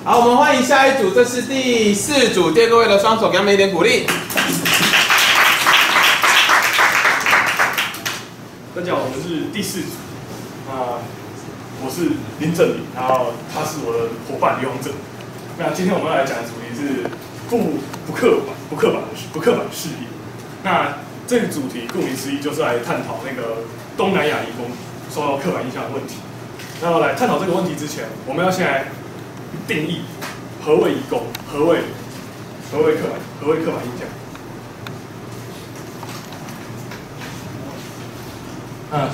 好，我们欢迎下一组，这是第4组，第2个位的双手，给他们一点鼓励。大家好，我们是第4组。我是林正林，然后他是我的伙伴刘永正。那今天我们要来讲的主题是不刻板的事业。那这个主题顾名思义就是来探讨那个东南亚移工受到刻板印象的问题。那来探讨这个问题之前，我们要先来定义何谓移工，何谓刻板印象。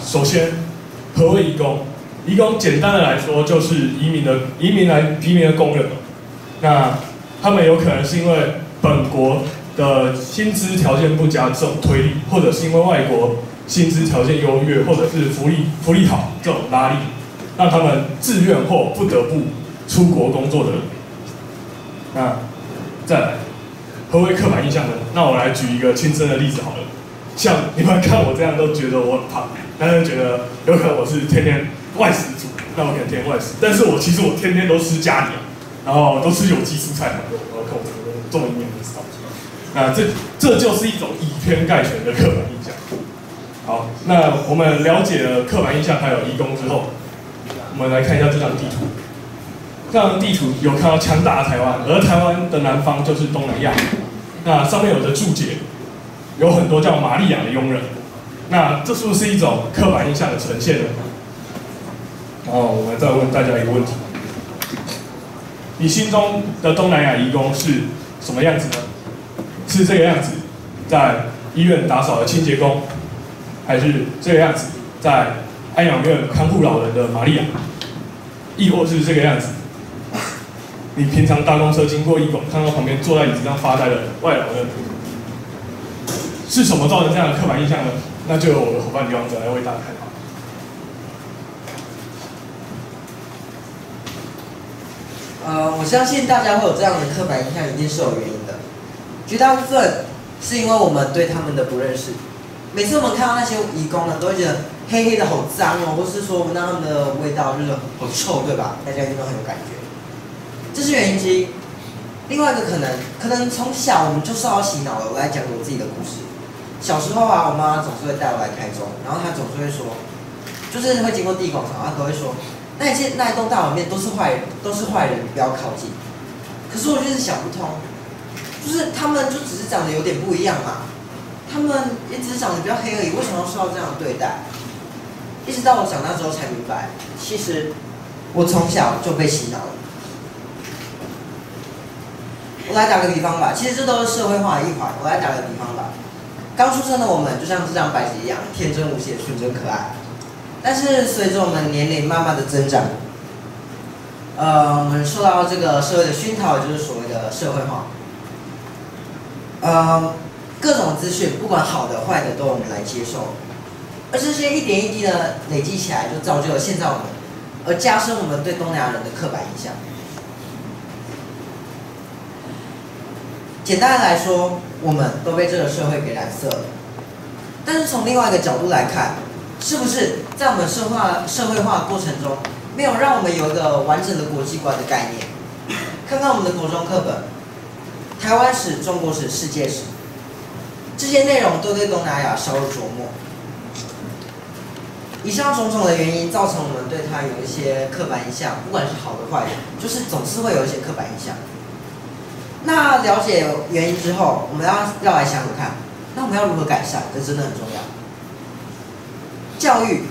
首先，何谓移工？移工简单的来说，就是移民的工人。那他们有可能是因为本国的薪资条件不佳这种推力，或者是因为外国薪资条件优越，或者是福利好这种拉力，让他们自愿或不得不出国工作的人。那再来，何为刻板印象呢？那我来举一个亲身的例子好了。像你们看我这样都觉得我很胖，但是觉得有可能我是天天外食族，那我可能天天外食，但是其实我天天都吃家里，然后都吃有机蔬菜很多，然后看我这个重营养的少。那这就是一种以偏概全的刻板印象。好，那我们了解了刻板印象还有移工之后，我们来看一下这张地图。这张地图有看到强大的台湾，而台湾的南方就是东南亚。那上面有的注解，有很多叫玛利亚的佣人。那这是不是一种刻板印象的呈现呢？然后我们再问大家一个问题：你心中的东南亚移工是什么样子呢？是这个样子，在医院打扫的清洁工，还是这个样子，在安养院看护老人的玛利亚，亦或是这个样子？你平常搭公车经过医馆，看到旁边坐在椅子上发呆的外劳呢？是什么造成这样的刻板印象呢？那就由我的伙伴刘王者来为大家探讨。我相信大家会有这样的刻板印象，一定是有原因的。绝大部分是因为我们对他们的不认识。每次我们看到那些移工呢，都会觉得黑黑的好脏哦，或是说闻到他们的味道就是好臭，对吧？大家一定都很有感觉。这是原因之一。另外一个可能从小我们就受到洗脑了。我来讲我自己的故事。小时候啊，我妈总是会带我来台中，然后她总是会说，就是会经过第一广场，她都会说，那一栋大楼里面都是坏人，你不要靠近。可是我就是想不通，就是他们就只是长得有点不一样嘛，他们也只是长得比较黑而已，为什么要受到这样的对待？一直到我长大之后才明白，其实我从小就被洗脑了。我来打个比方吧，其实这都是社会化的一环。我来打个比方吧，刚出生的我们就像这张白纸一样，天真无邪、纯真可爱。但是随着我们年龄慢慢的增长，我们受到这个社会的熏陶，也就是所谓的社会化。各种资讯，不管好的坏的，都我们来接受。而这些一点一滴的累积起来，就造就了现在我们，而加深我们对东南亚人的刻板印象。简单的来说，我们都被这个社会给染色了。但是从另外一个角度来看，是不是在我们社会化的过程中，没有让我们有一个完整的国际观的概念？看看我们的国中课本，台湾史、中国史、世界史，这些内容都对东南亚少有琢磨。以上种种的原因，造成我们对它有一些刻板印象，不管是好的坏的，就是总是会有一些刻板印象。那了解原因之后，我们要来想想看，那我们要如何改善？这真的很重要。教育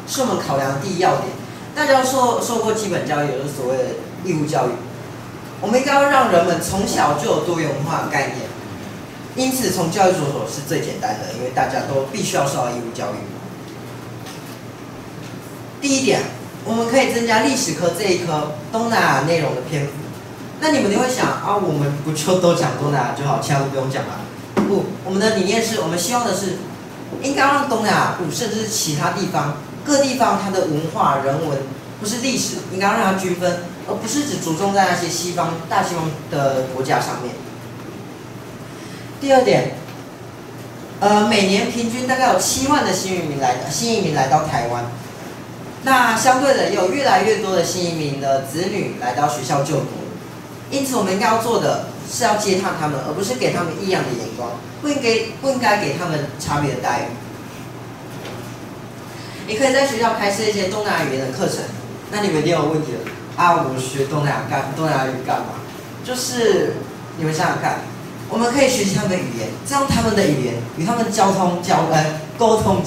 是我们考量的第一要点。大家受过基本教育，也就是所谓的义务教育。我们应该要让人们从小就有多元文化的概念。因此，从教育着手是最简单的，因为大家都必须要受到义务教育。第一点，我们可以增加历史科这一科东南亚内容的篇幅。那你们就会想啊，我们不就都讲东南亚就好，其他都不用讲了？不，我们的理念是我们希望的是，应该让东南亚甚至是其他地方各地方它的文化人文不是历史，应该让它均分，而不是只着重在那些大西方的国家上面。第二点，每年平均大概有7万的新移民来到台湾。那相对的，也有越来越多的新移民的子女来到学校就读。因此，我们应该要做的是要接纳他们，而不是给他们异样的眼光，不应该给他们差别的待遇。你可以在学校开设一些东南亚语言的课程。那你们一定有问题了啊！我学东南亚语干嘛？就是你们想想看，我们可以学习他们的语言，这样他们的语言与他们沟通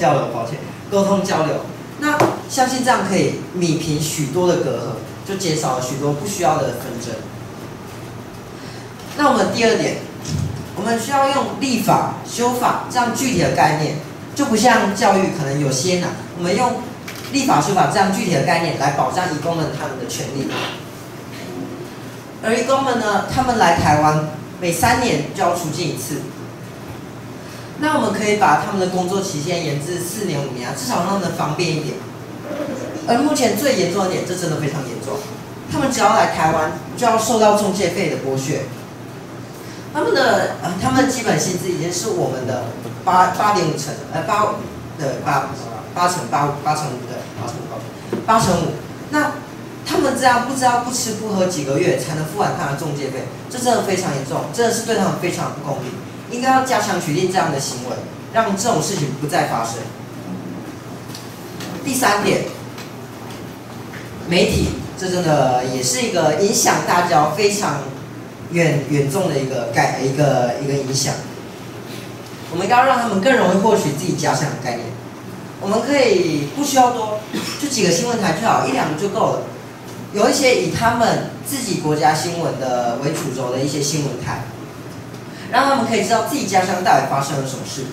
交流。那相信这样可以弭平许多的隔阂，就减少了许多不需要的纷争。那我们第二点，我们需要用立法、修法这样具体的概念，就不像教育可能有些难，我们用立法、修法这样具体的概念来保障移工们他们的权利。而移工们呢，他们来台湾每3年就要出境1次。那我们可以把他们的工作期限延至4年、5年，至少让他们方便一点。而目前最严重的点，这真的非常严重，他们只要来台湾就要受到中介费的剥削。他们的基本薪资已经是我们的8.5成，8成5。那他们这样不知道不吃不喝几个月才能付完他的中介费，这真的非常严重，真的是对他们非常不公平。应该要加强取缔这样的行为，让这种事情不再发生。第3点，媒体，这真的也是一个影响大家非常远重的一个影响。我们应该要让他们更容易获取自己家乡的概念。我们可以不需要多，就几个新闻台就好，1、2个就够了。有一些以他们自己国家新闻的为主轴的一些新闻台，让他们可以知道自己家乡到底发生了什么事，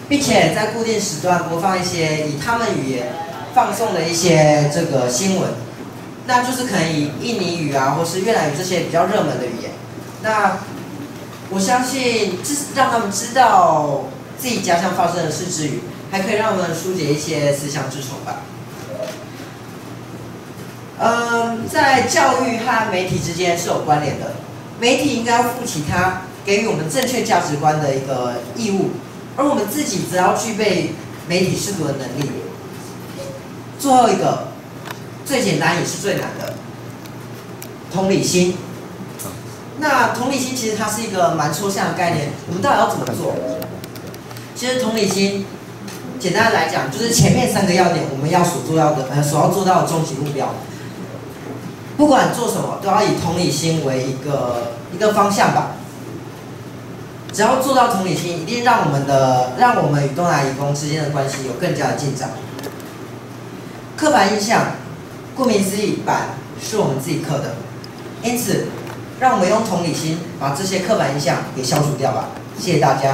并且在固定时段播放一些以他们语言放送的一些这个新闻，那就是可能以印尼语啊，或是越南语这些比较热门的语言。那我相信，让他们知道自己家乡发生的事之余，还可以让他们疏解一些思乡之愁吧。在教育和媒体之间是有关联的。媒体应该要负起它给予我们正确价值观的一个义务，而我们自己则要具备媒体识读的能力。最后一个，最简单也是最难的，同理心。那同理心其实它是一个蛮抽象的概念，我们到底要怎么做？其实同理心，简单来讲，就是前面3个要点，我们所要做到的终极目标。不管做什么，都要以同理心为一个方向吧。只要做到同理心，一定让我们与东南亚移工之间的关系有更加的进展。刻板印象，顾名思义，板是我们自己刻的，因此，让我们用同理心把这些刻板印象给消除掉吧。谢谢大家。